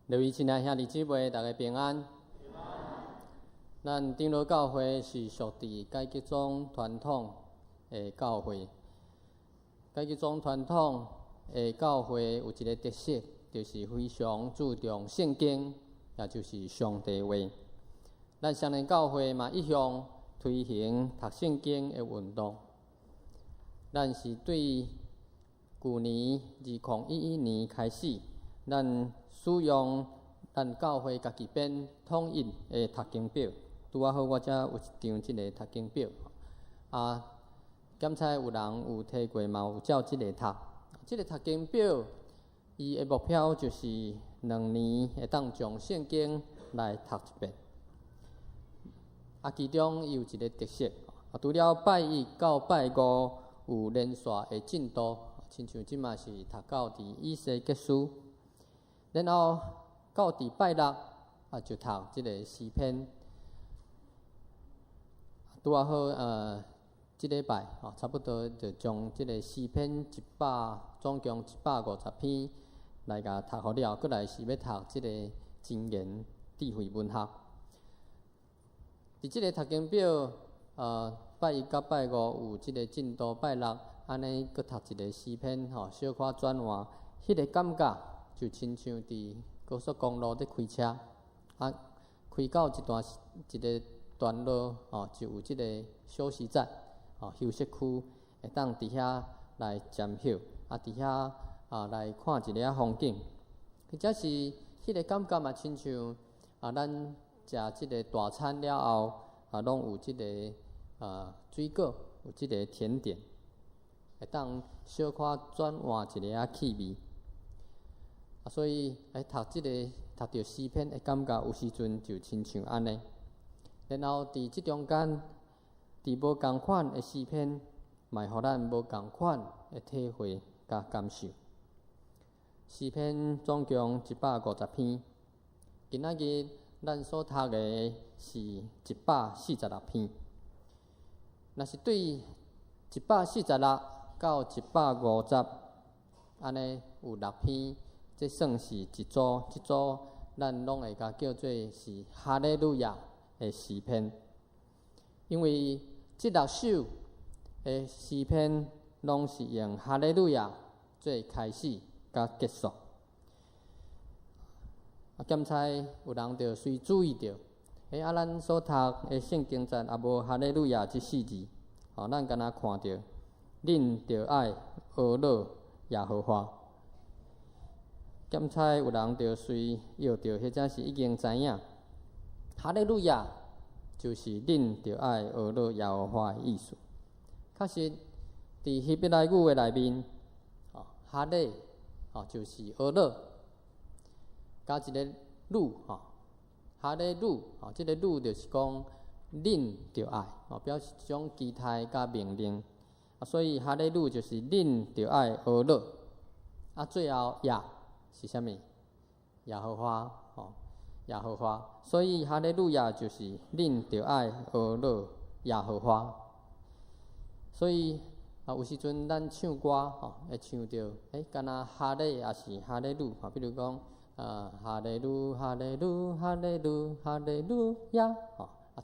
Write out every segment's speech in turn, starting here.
各位亲爱兄弟姊妹，大家平安。咱长老教会是属地改革宗传统的教会。改革宗传统的教会有一个特色，就是非常注重圣经，也就是上帝话。咱双联教会嘛一向推行读圣经的运动。咱是对旧年2011年开始，咱使用咱教会家己编统一的读经表，拄啊好，我遮有一张即个读经表。检查有人有摕过嘛，有照即个读。即个读经表，伊的目标就是2年会当将圣经来读一遍。其中伊有一个特色，除了拜一到拜五有连续的进度，亲像即马是读到以西结书。然后到拜六就读即个诗篇，拄啊好即礼拜差不多就将即个诗篇总共150篇来甲读好了，过来是要读即个真言智慧文学。伫即个读经表拜一到拜五有即个进度，拜六安尼搁读一个诗篇小可转换，迄个感觉。就亲像伫高速公路咧开车，开到一个段落就有即个休息站休息区，会当伫遐来暂休，伫遐来看一下风景。或者是迄个感觉嘛，亲像咱食即个大餐了后拢有即个水果，有即个甜点，会当小可转换一下气味。所以读到诗篇的感觉，有时阵就亲像安尼。然后伫即中间，伫无共款的诗篇，嘛会互咱无共款的体会甲感受。诗篇总共150篇，今仔日咱所读的是146篇。若是对146到150，安尼有6篇。这算是一组，即组咱拢会甲叫做是哈利路亚的诗篇，因为这6首的诗篇拢是用哈利路亚做开始甲结束。检查有人着随注意到，咱所读的圣经赞也无哈利路亚这4字，咱敢若看到，恁着爱阿乐耶和华。检查有人着随摇着，或者是已经知影，哈利路亚就是恁着爱学乐耶和华的意思。确实，伫希伯来语的内面，哈利就是学乐，加一个路哈利路这个路就是讲恁着爱表示一种期待甲命令所以哈利路就是恁着爱学乐最后是啥物？耶和华耶和华。所以哈利路亚就是恁着爱学乐耶和华。所以有时阵咱唱歌会唱着敢若哈利也是哈利路比如讲哈利路哈利路哈利路哈利路亚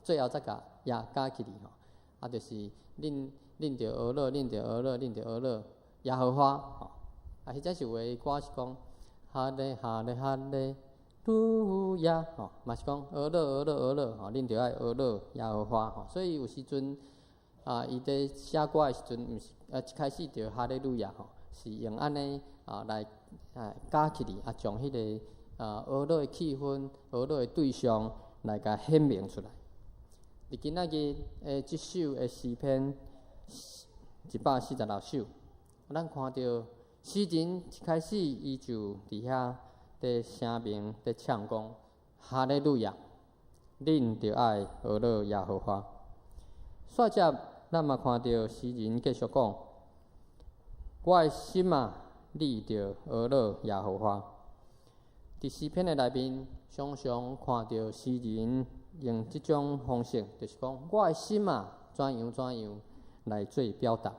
最后再甲加起哩就是恁着学乐恁着学乐恁着学乐耶和华或者是有的歌是讲哈利哈利哈利路亚嘛是讲学乐学乐学乐恁着爱学乐耶和华所以有时阵伊在写歌的时阵，毋是一开始着哈利路亚是用安尼来加起哩将迄个学乐的气氛、学乐的对象来甲显明出来。伫今仔日即首的诗篇146首，咱看到诗人一开始伊就伫遐在声明在唱讲哈利路亚，恁着爱学乐耶和华。煞接咱嘛看到诗人继续讲，我的心你着学乐耶和华。伫诗篇的内面，常常看到诗人用即种方式，就是讲我的心怎样来做表达。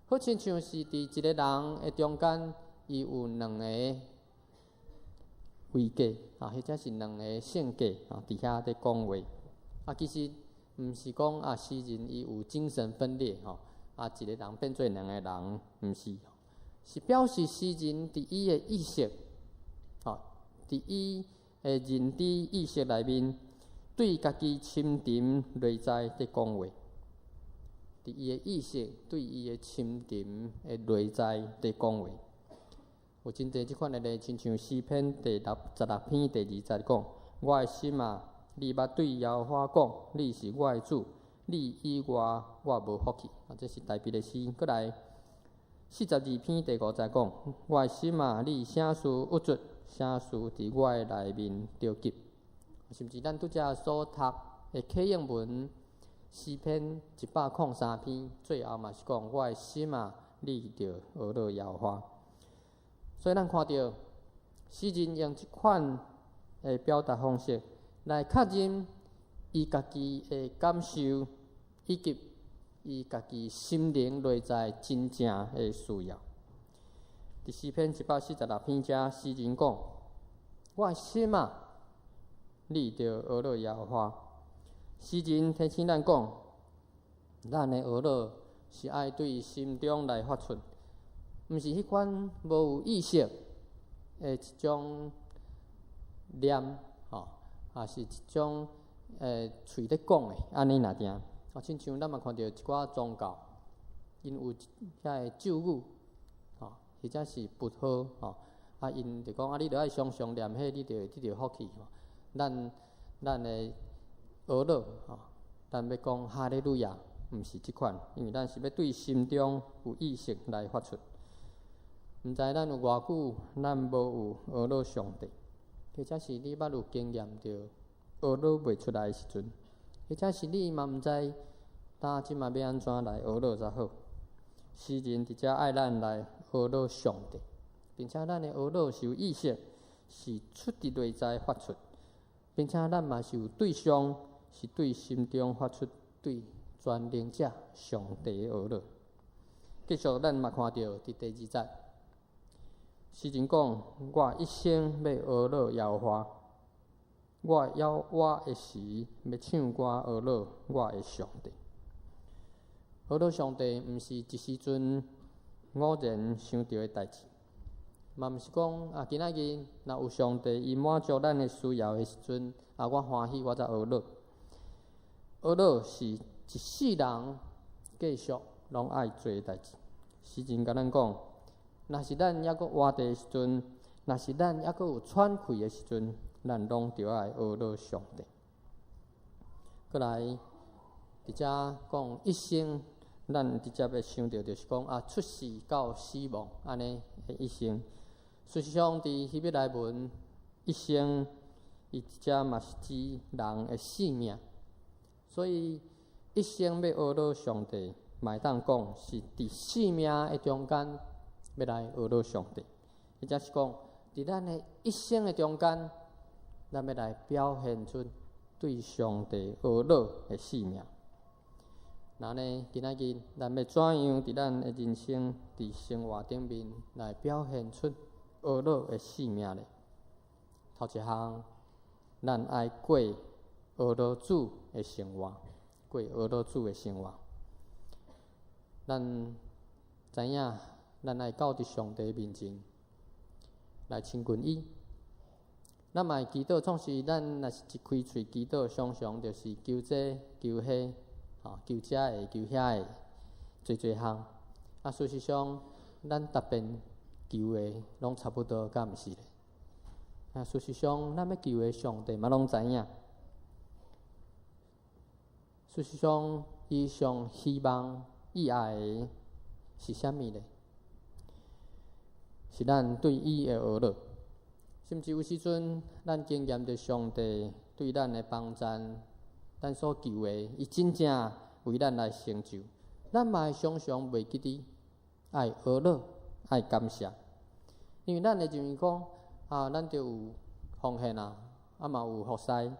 好亲像是伫一个人的中间，伊有2个为价或者是两个性格伫遐伫讲话其实毋是讲诗人伊有精神分裂一个人变做两个人，毋是，是表示诗人伫伊的意识伫伊的认知意识内面，对家己深沉内在伫讲话。伫伊的意识对伊的深沉的内在伫讲话，有真侪即款的咧，亲像诗篇第16篇第20讲：我的心啊，你捌对耶和华讲，你是我的主，你以外我无福气。这是大别的诗。过来42篇第50讲：我的心啊，你啥事恶作，啥事伫我的内面着急。甚至咱拄则所读的启应文。诗篇103篇，最后嘛是讲：我的心啊，你着学了耶和华。所以咱看到诗人用即款的表达方式来确认伊家己的感受，以及伊家己心灵内在真正的需要。伫诗篇146篇遮，诗人讲：我的心啊，你着学了耶和华。诗人提醒咱讲，咱的学了是爱对心中来发出，毋是迄款无有意识的一种念也是一种喙咧讲的安尼若定。亲像咱嘛看到一寡宗教，因有遐个咒语或者是佛号因就讲你着爱常常念迄，你着福气咱的学了咱要讲哈利路亚，毋是即款，因为咱是要对心中有意识来发出。毋知咱有偌久，咱无有学了上帝，或者是你捌有经验着学了袂出来的时阵，或者是你嘛毋知即嘛要安怎来学了才好。诗人伫遮爱咱来学了上帝，并且咱的学了是有意识，是出伫内在发出，并且咱嘛是有对象。是对心中发出对全能者上帝的学了。继续，咱嘛看到伫第2节，诗人讲：我一生要学了耶和华，我的时要唱歌学了我的上帝。学了上帝，毋是一时阵偶然想到的代志，嘛毋是讲今仔日若有上帝伊满足咱的需要的时阵我欢喜我才学了。学了是一世人继续拢爱做的代志。诗人甲咱讲，若是咱还阁活地的时阵，若是咱还阁有喘气的时阵，咱拢着爱学了上帝。过来，伫遮讲一生，咱直接要想到就是讲出世到死亡安尼的一生。事实上，伫希伯来文，一生伊伫遮嘛是指人的性命。所以一生要学了上帝，嘛会当讲是伫生命的中间要来学了上帝，或者是讲伫咱的一生的中间，咱要来表现出对上帝学了的生命。那呢，今仔日咱要怎样伫咱的人生、伫生活顶面来表现出学了的生命呢？头一项，咱爱过学了主的生活，过学了主的生活。咱知影，咱爱到伫上帝面前来亲近伊。咱嘛会祈祷，创是咱若是一开喙祈祷，常常就是求这求迄，求遮的求遐的，侪项。事实上，咱逐遍求的拢差不多，敢毋是咧？事实上，咱要求的上帝嘛拢知影。事实上，伊上希望、伊爱的是啥物呢？是咱对伊的学了。甚至有时阵，咱经验着上帝对咱的帮赞，咱所求的，伊真正为咱来成就，咱嘛会常常袂记得爱学了，爱感谢。因为咱会认为讲咱就有奉献嘛有服侍。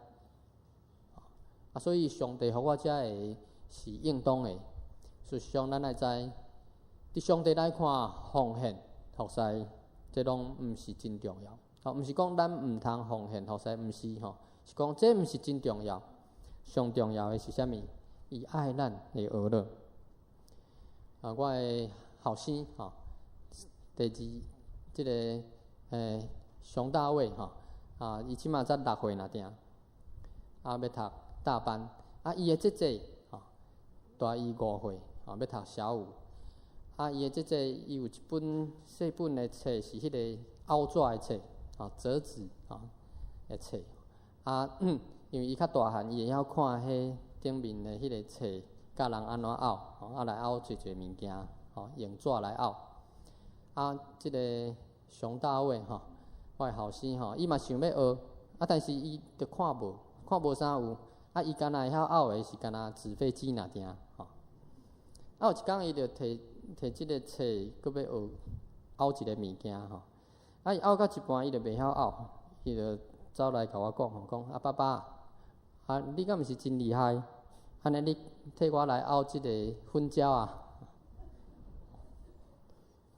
所以上帝互我遮个是应当的。事实上，咱爱知，伫上帝来看奉献、服侍，这拢毋是真重要。毋是讲咱毋通奉献，互谁？毋是吼，是讲这毋是真重要。上重要的是啥物？伊爱咱的儿女。我的后生吼，第二即个熊大卫吼，伊即马才6岁若定，要读大班。伊的姐姐吼，大伊5岁，要读小五。伊的姐姐伊有一本细本的册，是迄个凹纸的册，折纸的册。因为伊较大汉，伊会晓看迄顶面的迄个册，教人安怎凹，来凹侪物件，用纸来凹。即个熊大卫我的后生伊嘛想要学，但是伊着看无啥有。伊敢若会晓凹的是敢若纸飞机若定。有一工伊着摕即个册，搁要学凹一个物件伊凹到一半，伊着袂晓凹，伊着走来甲我讲爸爸，你敢毋是真厉害？安尼你替我来凹即个粉胶啊！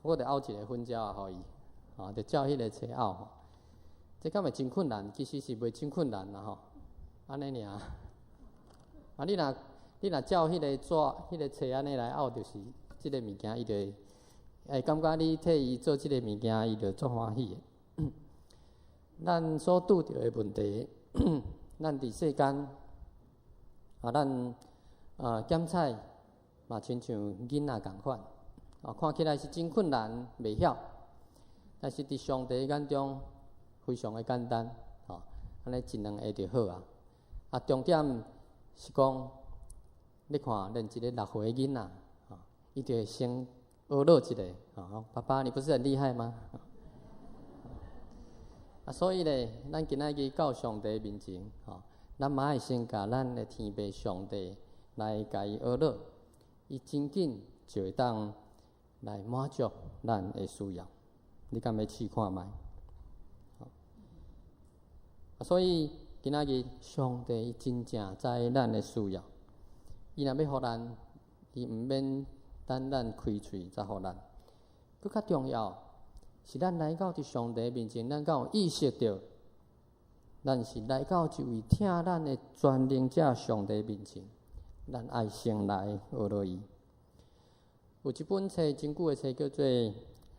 我着凹一个粉胶互伊，着照迄个册凹。这敢会真困难？其实是袂真困难啦安尼尔。你若照迄个纸、迄个册安尼来凹，就是即个物件，伊就会感觉你替伊做即个物件，伊就足欢喜的。咱所拄着的问题，咱伫世间咱检菜嘛，亲像囡仔共款，看起来是真困难，袂晓，但是伫上帝眼中非常的简单，安尼一两下就好啊。重点是讲，你看，连一个6岁的囡仔，伊就会先学乐一个，爸爸，你不是很厉害吗？所以咧，咱今仔日到上帝面前，咱嘛爱先甲咱的天父上帝来甲伊学乐，伊真紧就会当来满足咱的需要。你敢要试看觅？所以今仔日上帝真正知咱的需要，伊若要互咱，伊毋免等咱开喙才互咱。佫较重要是咱来到伫上帝面前，咱敢有意识到，咱是来到一位听咱的全能者上帝面前，咱爱先来学落伊。有一本册真久的册叫做《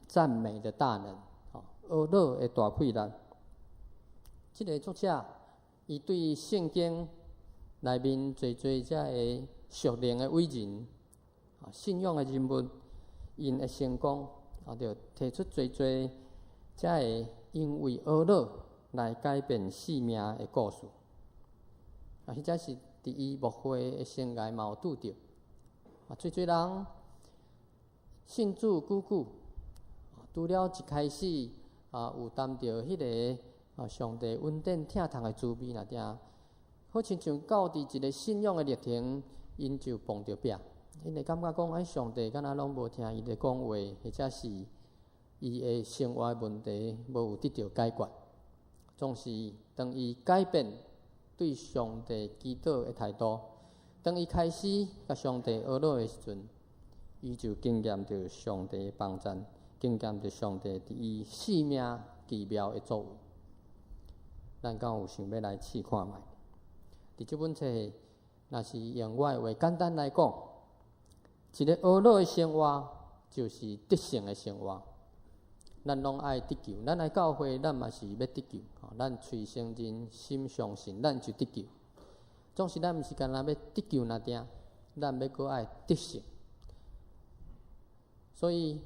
赞美的大能》，学乐的大气力。即个作者，伊对圣经内面侪遮个属灵的伟人、信仰的人物，因的成功，着提出侪遮个因为学乐来改变生命的故事。迄则是伫伊牧会的生涯嘛有拄着，侪人信主久，除了一开始有谈着迄个。上帝稳定疼痛的滋味若定，好亲像到伫一个信仰的历程，因就碰着壁，因会感觉讲，上帝敢若拢无听伊的讲话，或者是伊的生活问题无有得到解决。总是当伊改变对上帝祈祷的态度，当伊开始甲上帝学乐的时阵，伊就经验着上帝的帮助，经验着上帝伫伊生命奇妙的作为。咱敢有想要来试看觅？伫即本册，若是用我的话简单来讲，一个学乐的生活就是得胜的生活。咱拢爱得救，咱来教会，咱嘛是要得救。咱喙承认，心相信，咱就得救。总是咱毋是干那要得救那定，咱要搁爱得胜。所以，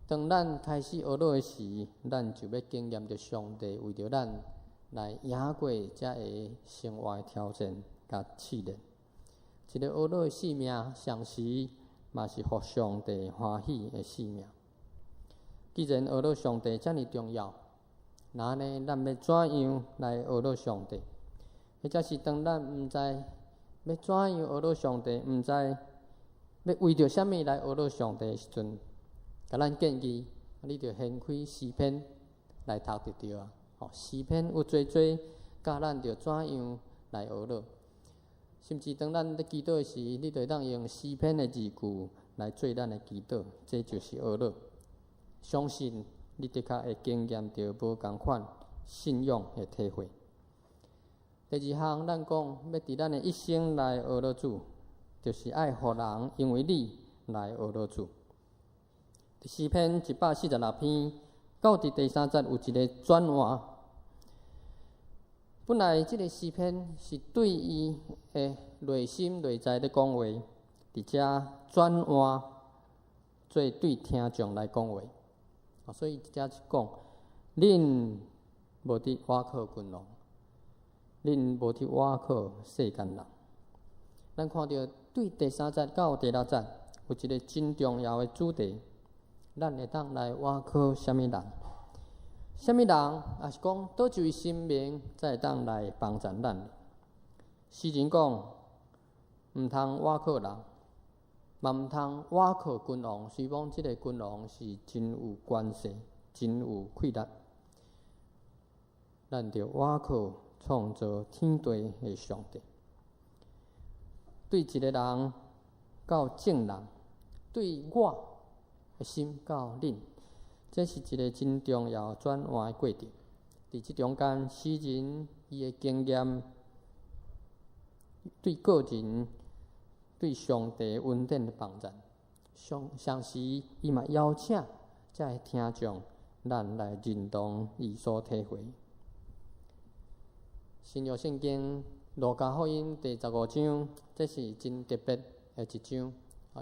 当咱开始学乐的时，咱就要经验着上帝为着咱。来赢过遮个生活的挑战甲试炼，一个学乐的生命，上时嘛是互上帝欢喜的生命。既然学乐上帝遮尔重要，那呢，咱要怎样来学乐上帝？或者是当咱毋知要怎样学乐上帝，毋知要为着啥物来学乐上帝的时阵，甲咱建议，你着掀开诗篇来读就对啊。诗篇有侪教咱着怎样来学乐，甚至当咱咧祈祷时，你着当用诗篇的字句来做咱的祈祷，这就是学乐。相信你的确会经验着无共款信仰的体会。第二项，咱讲要伫咱的一生来学乐主，就是爱互人因为你来学乐主。诗篇146篇到第3节有一个转换。本来即个诗篇是对伊的内心内在咧讲话，伫遮转换做对听众来讲话。所以遮是讲，恁无伫倚靠君王，恁无伫倚靠世间人。咱看到对第3节到第6节有一个真重要的主题，咱会当来倚靠啥物人？啥物人？也是讲倒一位神明才会当来帮助咱。诗人讲，毋通倚靠人，嘛毋通倚靠君王。虽讲即个君王是真有权势、真有权力，咱着倚靠创造天地的上帝。对一个人到正人，对我的心到恁。这是一个真重要转换的过程。伫即中间，诗人伊的经验，对个人、对上帝恩典的帮助，同时伊嘛邀请遮个听众，咱来认同伊所体会。新约圣经路加福音第15章，这是真特别的一章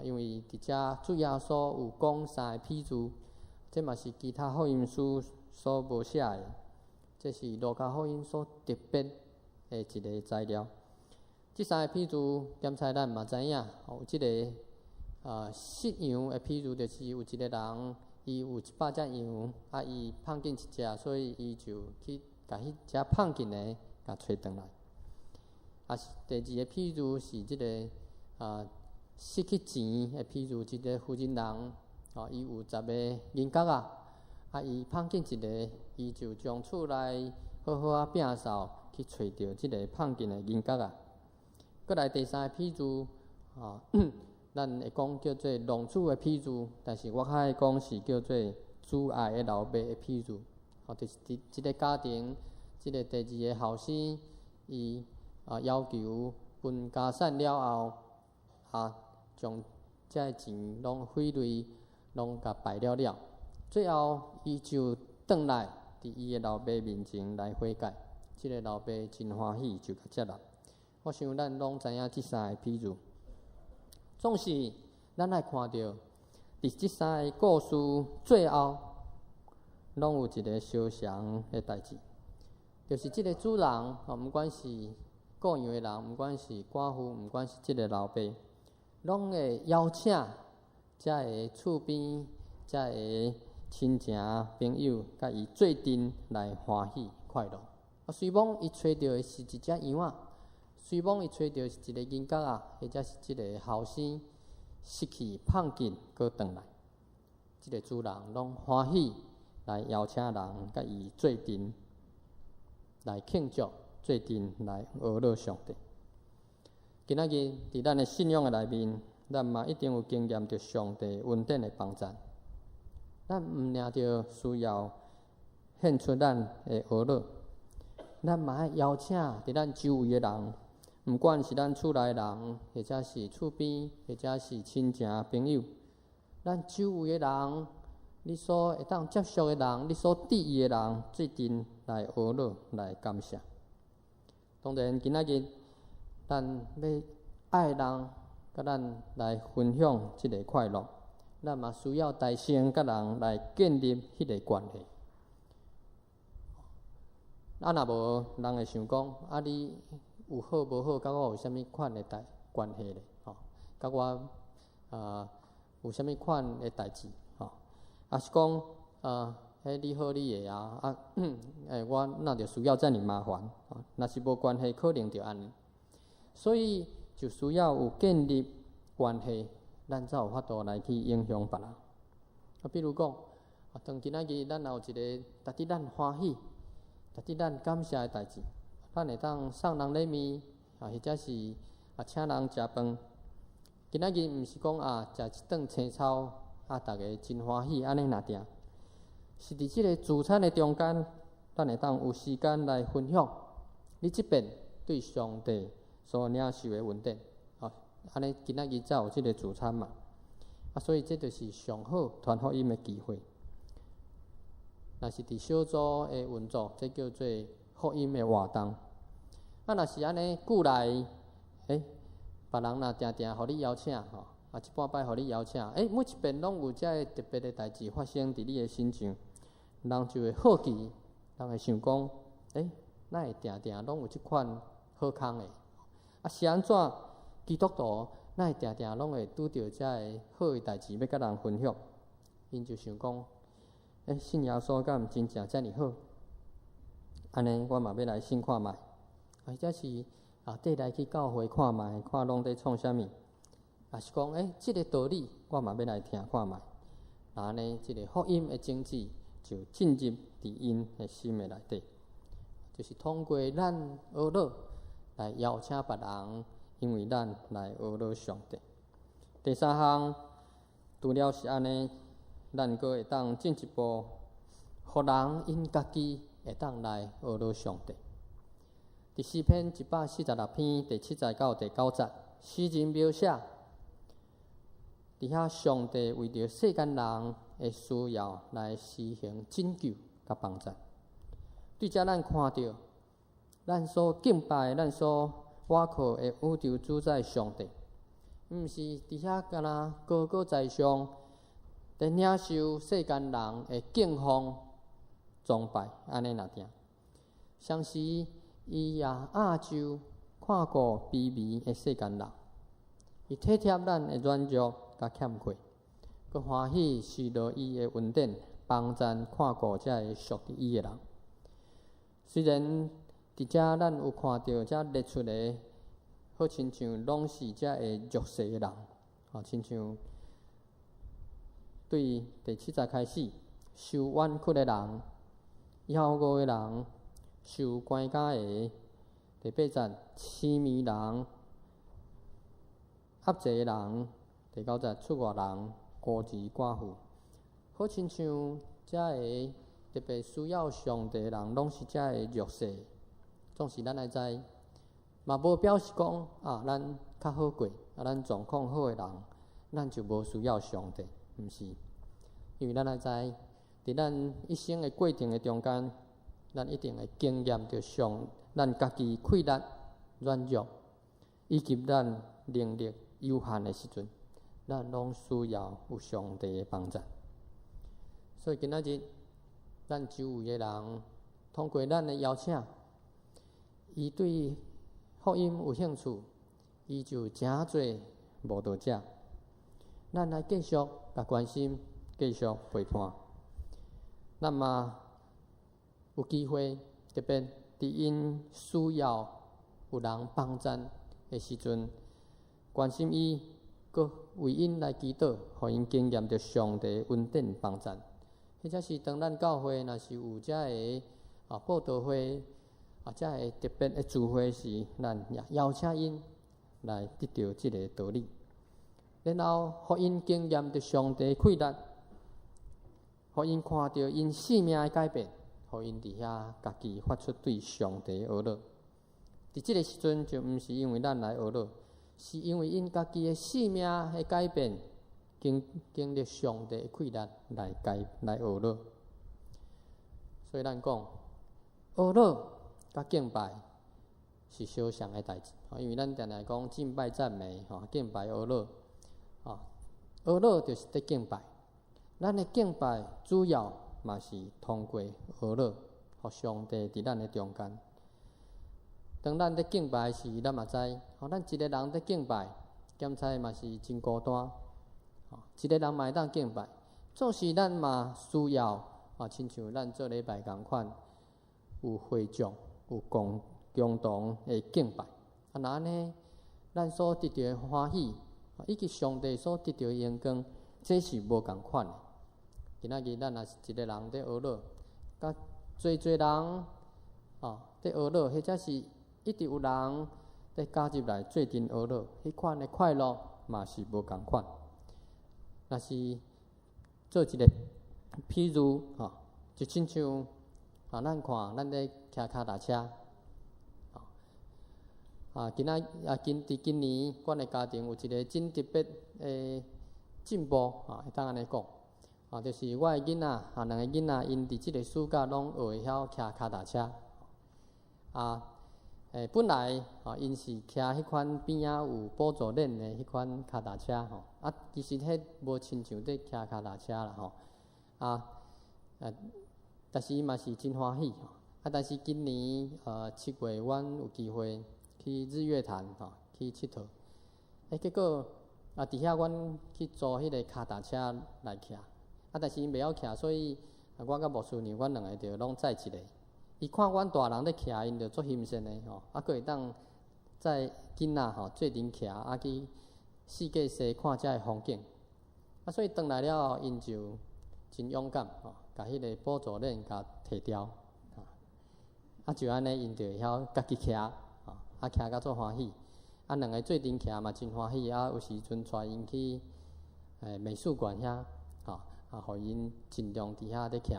因为伫遮主耶稣有讲3个譬喻。这嘛是其他福音书所无写的，这是路加福音所特别的一个材料。这3个譬喻，检查咱嘛知影，有即个食羊的譬喻，就是有一个人，伊有100只羊，伊放进一只，所以伊就去甲迄只放进的甲找转来。是第2个譬喻是即个失去钱的譬喻，一个富人人。伊有10个银角伊放进一个，伊就将厝内好好摒扫，去找到即个放进的银角搁来第3个譬喻咱会讲叫做浪子的譬喻，但是我较爱讲是叫做主爱的老爸的譬喻。就是即个家庭，即个第2个后生，伊要求分家产了后，将遮个钱拢费类。拢甲败了了，最后伊就转来伫伊的老爸面前来悔改。即个老爸真欢喜，就甲接纳。我想咱拢知影即3个譬喻。总是咱爱看到，伫即3个故事最后，拢有一个相像的代志，就是即个主人毋管是雇养的人，毋管是寡妇，毋管是即个老爸，拢会邀请遮个厝边、遮个亲情朋友，甲伊做阵来欢喜快乐。虽讲伊找到的是一只羊虽讲伊找到是一个银角或者是即个后生失去放进搁转来，即个主人拢欢喜来邀请人甲伊做阵来庆祝，做阵来学乐上帝。今仔日伫咱的信仰的内面，咱嘛一定有经验着上帝恩典的帮助。咱毋领着需要献出咱的学乐，咱嘛爱邀请伫咱周围的人，毋管是咱厝内人，或者是厝边，或者是亲情朋友，咱周围的人，你所会当接触的人，你所伫意的人，做阵来学乐来感谢。当然，今仔日咱要爱人，甲咱来分享即个快乐，咱嘛需要大声甲人来建立迄个关系。若无人会想讲，你有好无好，甲我有啥物款的关系咧？甲我有啥物款的代志？也是讲你好你的我那就需要遮尔麻烦。若是无关系，可能就安尼。所以就需要有建立关系，咱才有法度来去影响别人。比如讲，当今仔日咱有一个值得咱欢喜、值得咱感谢的代志，咱会当送人礼物，或者是请人食饭。今仔日毋是讲食一顿青草，逐个真欢喜安尼若定，是伫即个聚餐的中间，咱会当有时间来分享你即边对上帝所领受的恩典。安尼今仔日才有即个主餐嘛。所以这就是上好传福音的机会。若是伫小组的运作，这叫做福音的活动。若是安尼久来，别人若定定互你邀请一半摆互你邀请，每一遍拢有遮个特别的代志发生伫你的身上，人就会好奇，人会想讲，哪会定定拢有即款好康的？是安怎基督徒哪会定定拢会拄着遮个好的代志要甲人分享？因就想讲，信耶稣敢毋真正遮尔好？安尼我嘛要来信看觅，或者是缀来去教会看觅，看拢伫创啥物？也是讲，即个道理我嘛要来听看觅。安尼，即个福音的种子就进入伫因的心的内底，就是通过咱学乐来邀请别人，因为咱来学乐上帝。第三项，除了是安尼，咱阁会当进一步，互人因家己会当来学乐上帝。第诗篇146篇第7节到第9节，诗人描写伫遐上帝为着世间人的需要来施行拯救甲帮助。对遮咱看到，咱所敬拜、咱所倚靠的宇宙主宰上帝，毋是伫遐敢若高高在上，在领受世间人的敬奉、崇拜，安尼若定。相时伊也亚洲看顾卑微的世间人，伊体贴咱的软弱甲欠缺，佮欢喜施落伊的恩典，帮咱看顾遮个属于伊的人。虽然伫遮咱有看到遮列出的，好亲像拢是遮个弱势的人，亲像对第7节开始，受冤屈的人、夭餓的人、受关押的；第8节，痴迷人、压制的人；第9节，出外人、孤兒寡婦，好亲像遮个特别需要上帝的人，拢是遮个弱势。总是咱来知，嘛无表示讲咱较好过，咱状况好的人，咱就无需要上帝，毋是。因为咱来知，伫咱一生的过程的中间，咱一定会经验着咱家己溃烂、软弱，以及咱能力有限的时阵，咱拢需要有上帝的帮助。所以今仔日，咱周围的人通过咱的邀请，伊对福音有兴趣，伊就诚侪慕道者。咱来继续甲关心，继续陪伴。那么有机会，特别伫因需要有人帮衬的时阵，关心伊，佮为因来祈祷，互因经验着上帝恩典帮衬。或者是当咱教会若是有遮个报道会，遮个特别的聚会时，咱也邀请因来得到即个道理，然后互因经验着上帝馈力，互因看到因生命的改变，互因伫遐家己发出对上帝的学乐。伫即个时阵，就毋是因为咱来学乐，是因为因家己的生命的改变，经历上帝的馈力来学乐。所以咱讲，学乐甲敬拜是相像的代志，因为咱常常讲敬拜赞美，敬拜学乐，学乐就是伫敬拜。咱的敬拜主要嘛是通过学乐，互上帝伫咱的中间。当咱伫敬拜时，咱嘛知，咱一个人伫敬拜，检查嘛是真孤单。一个人嘛会当敬拜，总是咱嘛需要，亲像咱做礼拜共款，有会众，有共同的敬拜。那安尼，咱所得到的欢喜，以及上帝所得到的荣光，这是无共款的。今仔日咱若是一个人伫学乐，甲侪人伫学乐，或者是一直有人伫加入来做阵学乐，迄款的快乐嘛是无共款。若是做一个譬如，就亲像咱看咱咧骑脚踏车，今年阮的家庭有一个真特别的进步，会当安尼讲，就是我的囡仔，两个囡仔因伫即个暑假拢学会晓骑脚踏车，本来因是骑迄款边仔有补助链的迄款脚踏车其实迄无亲像伫骑脚踏车啦但是伊嘛是真欢喜但是今年7月阮有机会去日月潭去佚佗，结果伫遐阮去租迄个脚踏车来骑，但是因袂晓骑，所以我甲牧师娘阮两个着拢载一个。伊看阮大人咧骑，因着足欣赏的佫会当载囡仔做阵骑，去四界西看遮个风景。所以转来了后，因就真勇敢甲迄个补助链甲摕掉，就安尼因就会晓家己骑，骑甲足欢喜。两个做阵骑嘛真欢喜，有时阵带因去美术馆遐，互因尽量伫遐咧骑。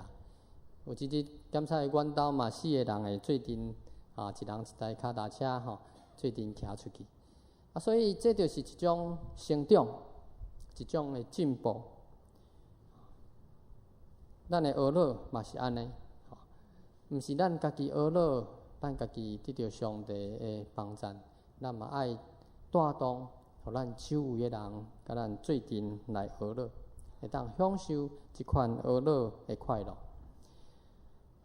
有一日检采阮兜嘛4个人会做阵，一人一台脚踏车做阵骑出去。所以这就是一种成长，一种的进步。咱的学老嘛是安尼，毋是咱家己学老，咱家己得到上帝的帮赞，咱嘛爱带动，互咱周围的人甲咱做阵来学老，会当享受即款学老的快乐。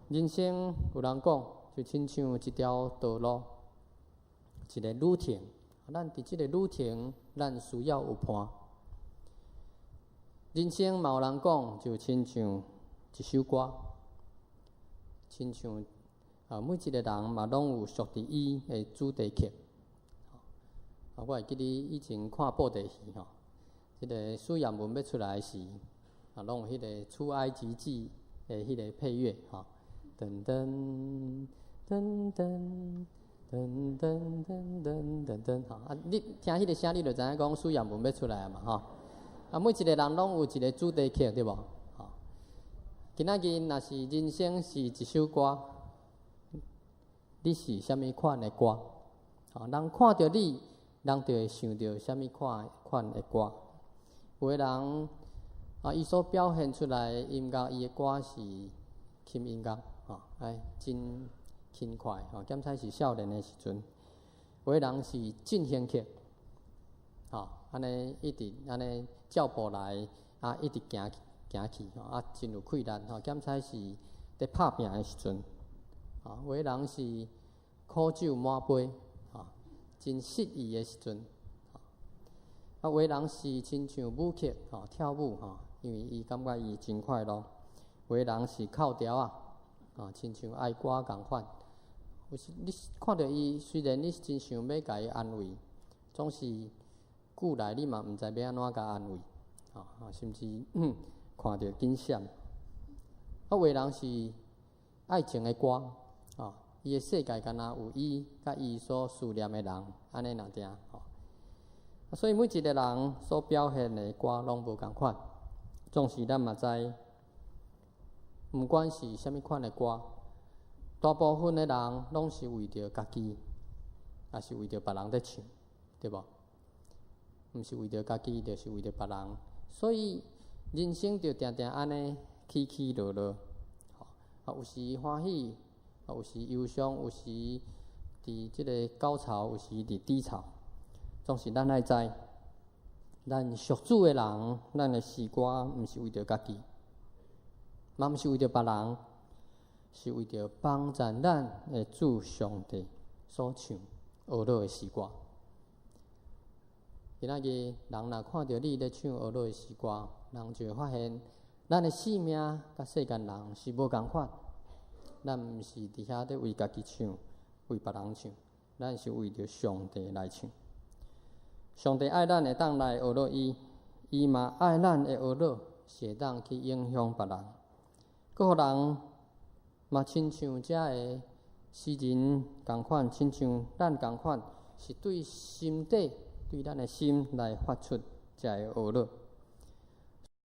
人生有人讲，就亲像一条道路，一个旅程。咱伫即个旅程，咱需要有伴。人生嘛有人讲，就亲像一首歌，亲像每一个人嘛拢有属于伊的主题曲。我会记得以前看布袋戏迄个苏阳文要出来时，拢有迄个出埃及记的迄个配乐噔噔噔噔噔噔噔噔噔你听迄个声，你就知影讲苏阳文要出来嘛每一个人拢有一个主题曲，对无今仔日若是人生是一首歌，你是啥物款的歌？人看到你，人就会想到啥物款的歌。有个人伊所表现出来的音乐，伊的歌是轻音乐。真轻快检采是少年的时阵，有个人是进行曲，安尼一直安尼照步来，一直行去，真有气力检采是伫拍拼的时阵，有个人是苦酒满杯，真失意的时阵，有个人是亲像舞曲跳舞因为伊感觉伊真快乐，有个人是哭调亲像爱歌共款。有时你看到伊，虽然你真想要甲伊安慰，总是久来你嘛毋知要安怎甲安慰，甚至看到紧闪。有个人是爱情的歌，伊的世界敢若有伊甲伊所思念的人，安尼若定所以每一个人所表现的歌拢无共款，总是咱嘛知。毋管是啥物款的歌，大部分的人拢是为着家己，也是为着别人在唱，对无？毋是为着家己，就是为着别人。所以人生就定定安尼起起落落，有时欢喜，有时忧伤，有时伫即个高潮，有时伫低潮。总是咱爱知，咱属主的人，咱的诗歌毋是为着家己。嘛毋是为着别人，是为着帮赞咱的主上帝所唱学老的诗歌。今仔日人若看到你咧唱学老的诗歌，人就会发现，咱的性命甲世间人是无共款。咱毋是伫遐咧为家己唱，为别人唱，咱是为着上帝来唱。上帝爱咱会当来学老伊，伊嘛爱咱的学老是会当去影响别人。各互人嘛，亲像遮个诗人共款，亲像咱共款，是对心底、对咱的心来发出遮个学老。